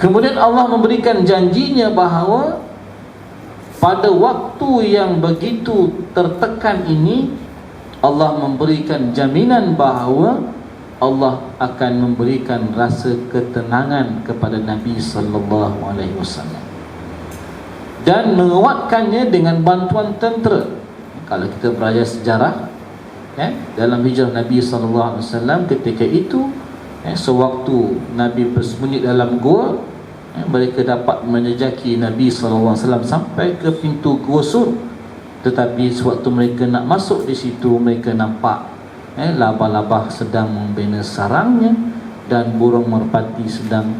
Kemudian Allah memberikan janjinya bahawa pada waktu yang begitu tertekan ini, Allah memberikan jaminan bahawa Allah akan memberikan rasa ketenangan kepada Nabi sallallahu alaihi wasallam dan menguatkannya dengan bantuan tentera. Kalau kita belajar sejarah, dalam hijrah Nabi sallallahu alaihi wasallam ketika itu, sewaktu Nabi bersembunyi dalam gua, mereka dapat menjejaki Nabi SAW sampai ke pintu Gua Sur. Tetapi sewaktu mereka nak masuk di situ, mereka nampak labah-labah sedang membina sarangnya dan burung merpati sedang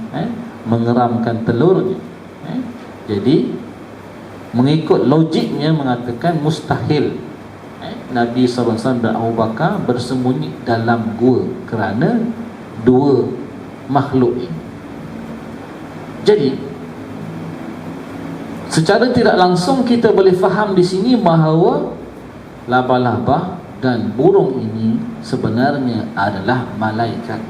mengeramkan telurnya. Jadi mengikut logiknya mengatakan mustahil Nabi SAW dan Abu Bakar bersembunyi dalam gua kerana dua makhluk ini. Jadi secara tidak langsung kita boleh faham di sini bahawa labah-labah dan burung ini sebenarnya adalah malaikat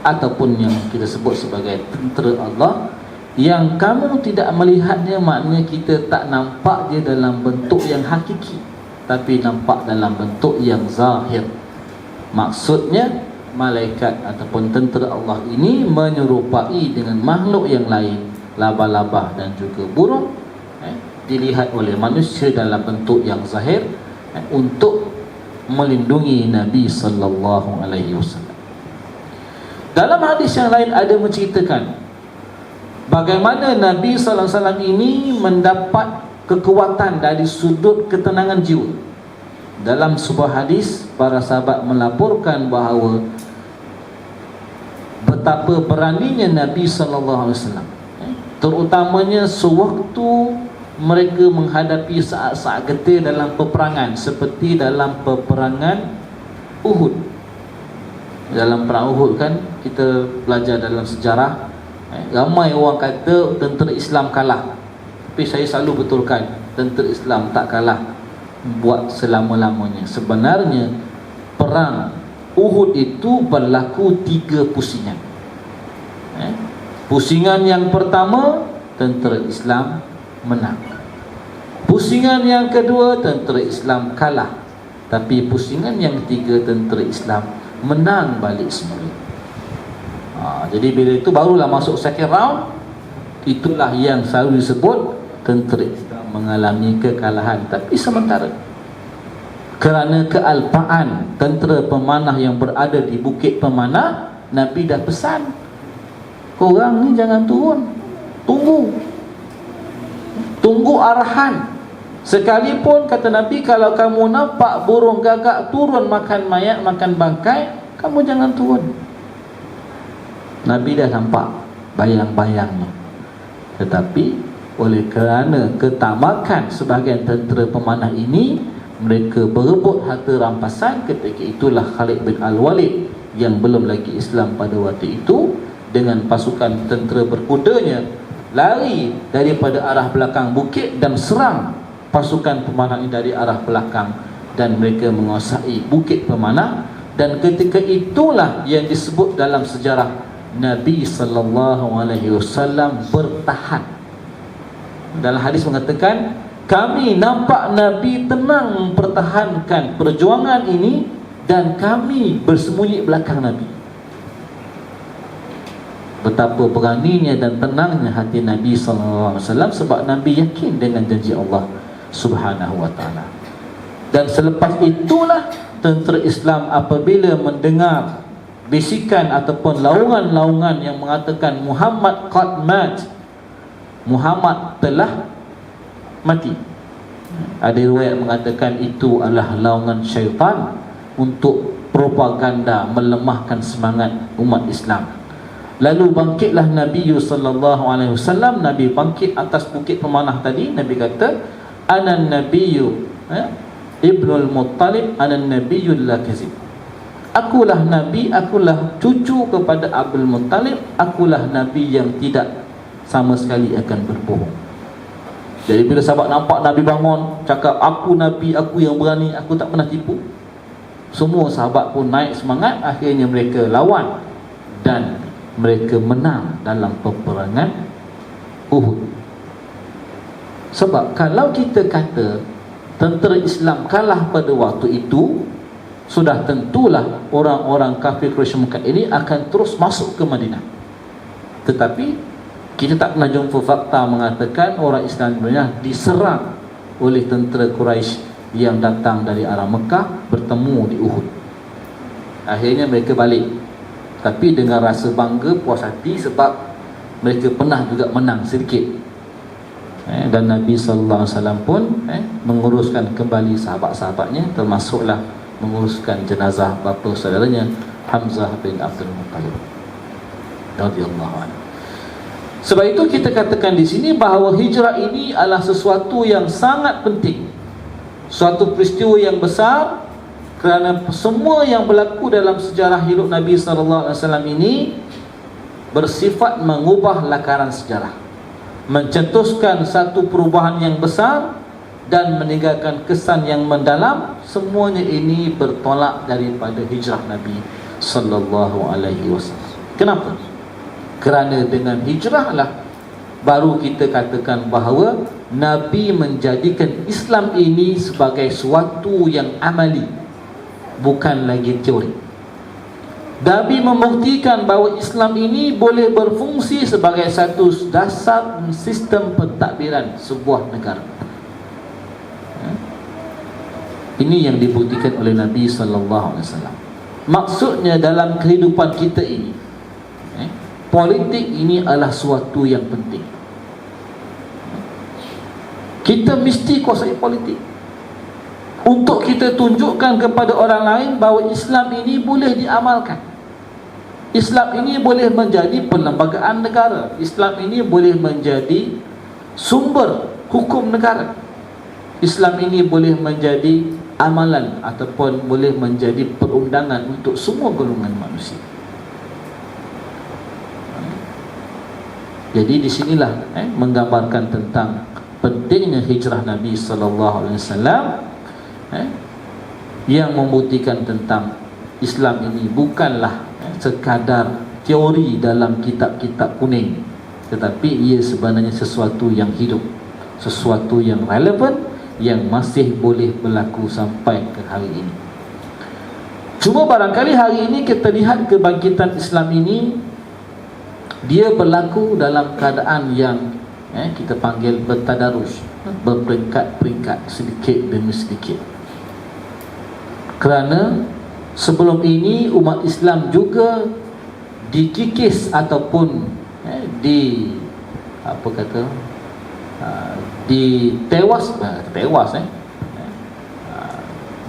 ataupun yang kita sebut sebagai tentera Allah, yang kamu tidak melihatnya, maknanya kita tak nampak dia dalam bentuk yang hakiki, tapi nampak dalam bentuk yang zahir. Maksudnya malaikat ataupun tentera Allah ini menyerupai dengan makhluk yang lain, labah-labah dan juga burung, dilihat oleh manusia dalam bentuk yang zahir, untuk melindungi Nabi sallallahu alaihi wasallam. Dalam hadis yang lain ada menceritakan bagaimana Nabi sallallahu alaihi wasallam ini mendapat kekuatan dari sudut ketenangan jiwa. Dalam sebuah hadis, para sahabat melaporkan bahawa betapa beraninya Nabi sallallahu alaihi wasallam, terutamanya sewaktu mereka menghadapi saat-saat getir dalam peperangan, seperti dalam peperangan Uhud. Dalam perang Uhud kan kita belajar dalam sejarah, ramai orang kata tentera Islam kalah, tapi saya selalu betulkan tentera Islam tak kalah buat selama-lamanya. Sebenarnya perang Uhud itu berlaku 3 pusingan. Pusingan yang pertama, tentera Islam menang. Pusingan yang kedua, tentera Islam kalah. Tapi pusingan yang ketiga, tentera Islam menang balik semula. Jadi bila itu barulah masuk second round. Itulah yang selalu disebut tentera Islam mengalami kekalahan. Tapi sementara, kerana kealpaan tentera pemanah yang berada di bukit pemanah, Nabi dah pesan, korang ni jangan turun, tunggu arahan. Sekalipun kata Nabi, kalau kamu nampak burung gagak turun makan mayat, makan bangkai, kamu jangan turun. Nabi dah nampak bayang-bayangnya. Tetapi oleh kerana ketamakan sebahagian tentera pemanah ini, mereka berebut harta rampasan. Ketika itulah Khalid bin Al-Walid yang belum lagi Islam pada waktu itu, dengan pasukan tentera berkudanya, lari daripada arah belakang bukit dan serang pasukan pemanah ini dari arah belakang, dan mereka menguasai bukit pemanah. Dan ketika itulah yang disebut dalam sejarah Nabi sallallahu alaihi wasallam bertahan. Dalam hadis mengatakan, kami nampak Nabi tenang mempertahankan perjuangan ini dan kami bersembunyi belakang Nabi. Betapa beraninya dan tenangnya hati Nabi sallallahu alaihi wasallam, sebab Nabi yakin dengan janji Allah Subhanahu wa taala. Dan selepas itulah tentera Islam apabila mendengar bisikan ataupun laungan-laungan yang mengatakan Muhammad qad mat, Muhammad telah mati. Ada riwayat mengatakan itu adalah laungan syaitan untuk propaganda melemahkan semangat umat Islam. Lalu bangkitlah Nabi sallallahu alaihi wasallam. Nabi bangkit atas bukit pemanah tadi. Nabi kata, Anan nabiyyu Ibnul Muttalib, anan nabiyyul la kazib. Akulah Nabi, akulah cucu kepada Abdul Muttalib, akulah Nabi yang tidak sama sekali akan berbohong. Jadi bila sahabat nampak Nabi bangun, cakap aku Nabi, aku yang berani, aku tak pernah tipu, semua sahabat pun naik semangat. Akhirnya mereka lawan dan mereka menang dalam peperangan Uhud. Sebab kalau kita kata tentera Islam kalah pada waktu itu, sudah tentulah orang-orang kafir Quraisy Mekah ini akan terus masuk ke Madinah. Tetapi kita tak pernah jumpa fakta mengatakan orang Islam sebenarnya diserang oleh tentera Quraisy yang datang dari arah Mekah bertemu di Uhud. Akhirnya mereka balik, tapi dengan rasa bangga, puas hati sebab mereka pernah juga menang sedikit. Dan Nabi sallallahu alaihi wasallam pun menguruskan kembali sahabat-sahabatnya, termasuklah menguruskan jenazah bapa saudaranya Hamzah bin Abdul Muttalib radhiyallahu anhu. Sebab itu kita katakan di sini bahawa hijrah ini adalah sesuatu yang sangat penting, suatu peristiwa yang besar, kerana semua yang berlaku dalam sejarah hidup Nabi sallallahu alaihi wasallam ini bersifat mengubah lakaran sejarah, mencetuskan satu perubahan yang besar dan meninggalkan kesan yang mendalam. Semuanya ini bertolak daripada hijrah Nabi sallallahu alaihi wasallam. Kenapa? Kerana dengan hijrah lah baru kita katakan bahawa Nabi menjadikan Islam ini sebagai suatu yang amali, bukan lagi teori. Nabi membuktikan bahawa Islam ini boleh berfungsi sebagai satu dasar sistem pentadbiran sebuah negara. Ini yang dibuktikan oleh Nabi sallallahu alaihi wasallam. Maksudnya dalam kehidupan kita ini, politik ini adalah suatu yang penting. Kita mesti kuasai politik untuk kita tunjukkan kepada orang lain bahawa Islam ini boleh diamalkan. Islam ini boleh menjadi perlembagaan negara. Islam ini boleh menjadi sumber hukum negara. Islam ini boleh menjadi amalan ataupun boleh menjadi perundangan untuk semua golongan manusia. Jadi di sinilah menggambarkan tentang pentingnya hijrah Nabi sallallahu alaihi wasallam, yang membuktikan tentang Islam ini bukanlah sekadar teori dalam kitab-kitab kuning, tetapi ia sebenarnya sesuatu yang hidup, sesuatu yang relevan, yang masih boleh berlaku sampai ke hari ini. Cuma barangkali hari ini kita lihat kebangkitan Islam ini, dia berlaku dalam keadaan yang kita panggil bertadarus, berperingkat-peringkat, sedikit demi sedikit. Kerana sebelum ini umat Islam juga dikikis ataupun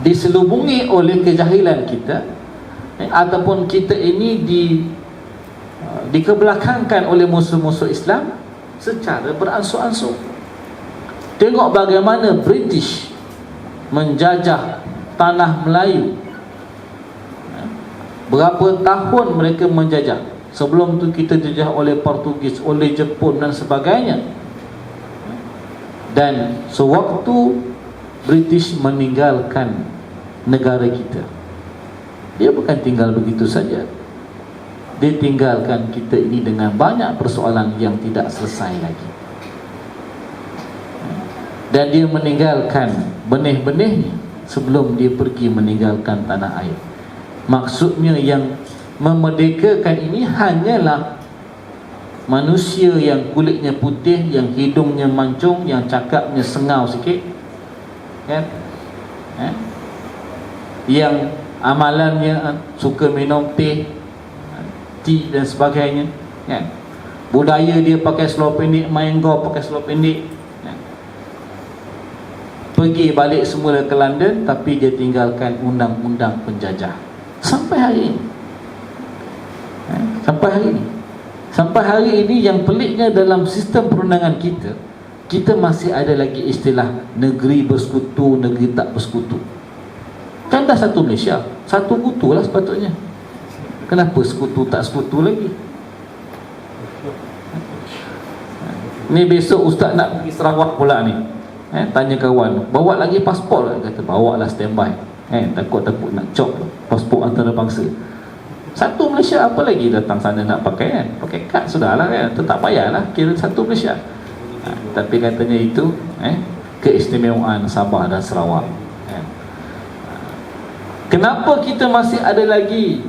diselubungi oleh kejahilan kita, ataupun kita ini dikebelakangkan oleh musuh-musuh Islam secara beransur-ansur. Tengok bagaimana British menjajah tanah Melayu. Berapa tahun mereka menjajah. Sebelum tu kita dijajah oleh Portugis, oleh Jepun dan sebagainya. Dan sewaktu British meninggalkan negara kita, dia bukan tinggal begitu saja. Dia tinggalkan kita ini dengan banyak persoalan yang tidak selesai lagi. Dan dia meninggalkan benih-benihnya sebelum dia pergi meninggalkan tanah air. Maksudnya yang memerdekakan ini hanyalah manusia yang kulitnya putih, yang hidungnya mancung, yang cakapnya sengau sikit, kan? Yang amalannya suka minum teh dan sebagainya, kan? Budaya dia pakai seluar pendek, main golf pakai seluar pendek, kan? Pergi balik semula ke London, tapi dia tinggalkan undang-undang penjajah sampai hari ini. Sampai hari ini. Sampai hari ini yang peliknya dalam sistem perundangan kita, kita masih ada lagi istilah negeri bersekutu, negeri tak bersekutu. Kan dah satu Malaysia. Satu kutu lah sepatutnya. Kenapa sekutu tak sekutu lagi? Ni besok ustaz nak pergi Sarawak pula ni. Tanya kawan, bawa lagi pasport lah? Kata bawa lah, standby. Takut-takut nak cop pasport antarabangsa. Satu Malaysia, apa lagi datang sana nak pakai kan? Pakai kad sudahlah kan, tak payahlah kira satu Malaysia. Tapi katanya itu keistimewaan Sabah dan Sarawak. Kenapa kita masih ada lagi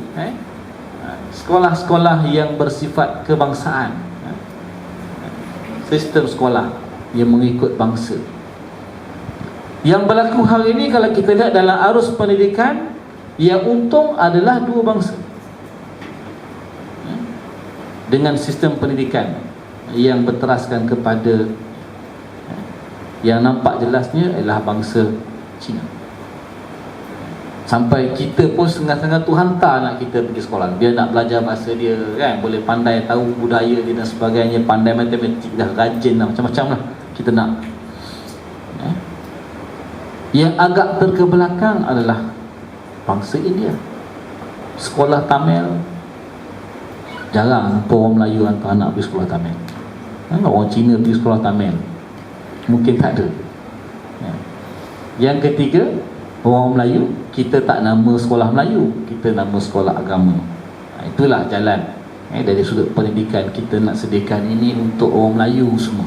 sekolah-sekolah yang bersifat kebangsaan, sistem sekolah yang mengikut bangsa? Yang berlaku hari ini kalau kita lihat dalam arus pendidikan, yang untung adalah dua bangsa dengan sistem pendidikan yang berteraskan kepada yang nampak jelasnya ialah bangsa Cina. Sampai kita pun setengah-setengah tu hantar nak kita pergi sekolah, dia nak belajar bahasa dia kan, boleh pandai tahu budaya dia dan sebagainya, pandai matematik dah, rajin lah, macam-macam lah kita nak. Yang agak terkebelakang adalah bangsa India. Sekolah Tamil jarang orang Melayu hantar anak pergi sekolah Tamil. Orang Cina pergi sekolah Tamil mungkin tak ada. Yang ketiga, orang Melayu, kita tak nama sekolah Melayu, kita nama sekolah agama. Itulah jalan dari sudut pendidikan kita nak sediakan ini untuk orang Melayu semua.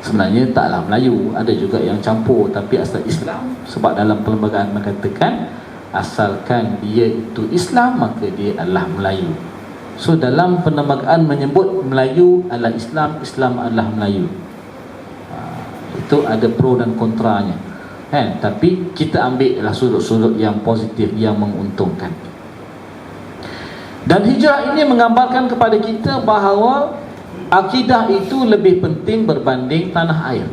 Sebenarnya taklah Melayu, ada juga yang campur tapi asal Islam. Sebab dalam perlembagaan mengatakan asalkan dia itu Islam maka dia adalah Melayu. So dalam perlembagaan menyebut Melayu adalah Islam, Islam adalah Melayu. Itu ada pro dan kontranya. Tapi kita ambillah sudut-sudut yang positif, yang menguntungkan. Dan hijrah ini menggambarkan kepada kita bahawa akidah itu lebih penting berbanding tanah air.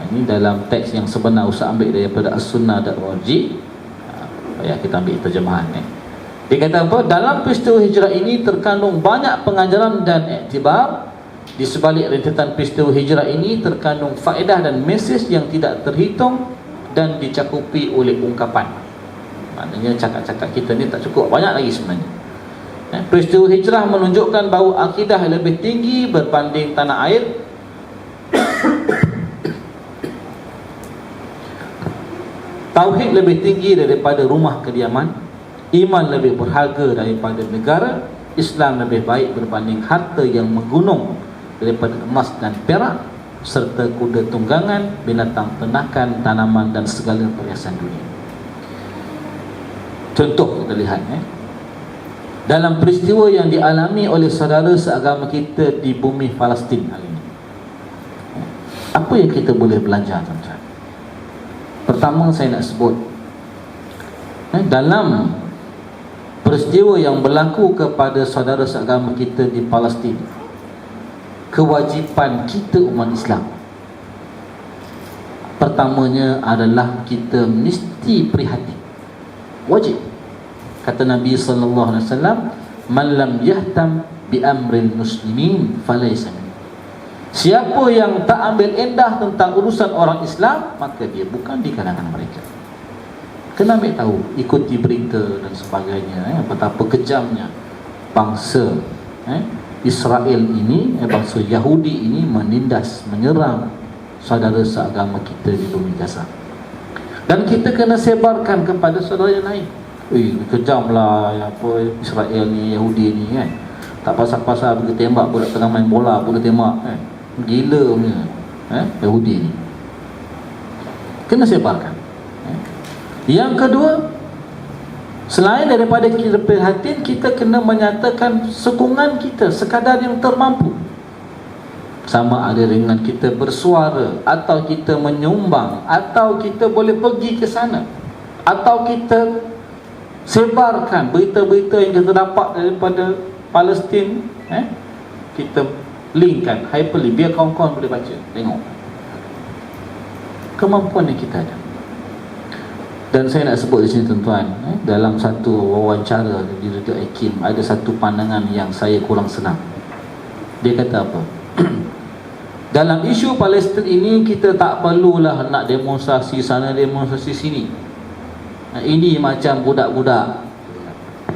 Ini dalam teks yang sebenar Ustaz ambil daripada as-sunnah.org. Ya, kita ambil terjemahan. Dia kata apa? Dalam peristiwa hijrah ini terkandung banyak pengajaran dan iktibar. Di sebalik rentetan peristiwa hijrah ini terkandung faedah dan mesej yang tidak terhitung dan dicakupi oleh ungkapan. Maknanya cakap-cakap kita ni tak cukup, banyak lagi sebenarnya. Peristiwa hijrah menunjukkan bahawa akidah lebih tinggi berbanding tanah air. Tauhid lebih tinggi daripada rumah kediaman. Iman lebih berharga daripada negara. Islam lebih baik berbanding harta yang menggunung daripada emas dan perak, serta kuda tunggangan, binatang ternakan, tanaman dan segala perhiasan dunia. Contoh kita lihat dalam peristiwa yang dialami oleh saudara seagama kita di bumi Palestin hari ini. Apa yang kita boleh belajar, tuan-tuan? Pertama saya nak sebut, dalam peristiwa yang berlaku kepada saudara seagama kita di Palestin, kewajipan kita umat Islam pertamanya adalah kita mesti prihatin, wajib. Kata Nabi SAW, man lam yahtam bi amril muslimin falaysa min. Siapa yang tak ambil endah tentang urusan orang Islam, maka dia bukan di kalangan mereka. Kena ambil tahu, ikuti berita dan sebagainya, betapa kejamnya bangsa Israel ini, bangsa Yahudi ini menindas, menyerang saudara seagama kita di bumi Gaza. Dan kita kena sebarkan kepada saudara yang lain. Kejamlah apa Israel ni, Yahudi ni kan. Tak pasal-pasal pergi tembak budak tengah main bola pun dia tembak kan. Gila punya Yahudi ni. Kena sebarkan. Yang kedua, selain daripada kita prihatin, kita kena menyatakan sokongan kita sekadar yang termampu. Sama ada dengan kita bersuara, atau kita menyumbang, atau kita boleh pergi ke sana, atau kita sebarkan berita-berita yang kita dapat daripada Palestin, kita linkkan, hyperlink, biar kawan-kawan boleh baca, tengok kemampuan yang kita ada. Dan saya nak sebut di sini, tuan-tuan, dalam satu wawancara di Radio Hakim, ada satu pandangan yang saya kurang senang. Dia kata apa? Dalam isu Palestin ini, kita tak perlulah nak demonstrasi sana, demonstrasi sini. Ini macam budak-budak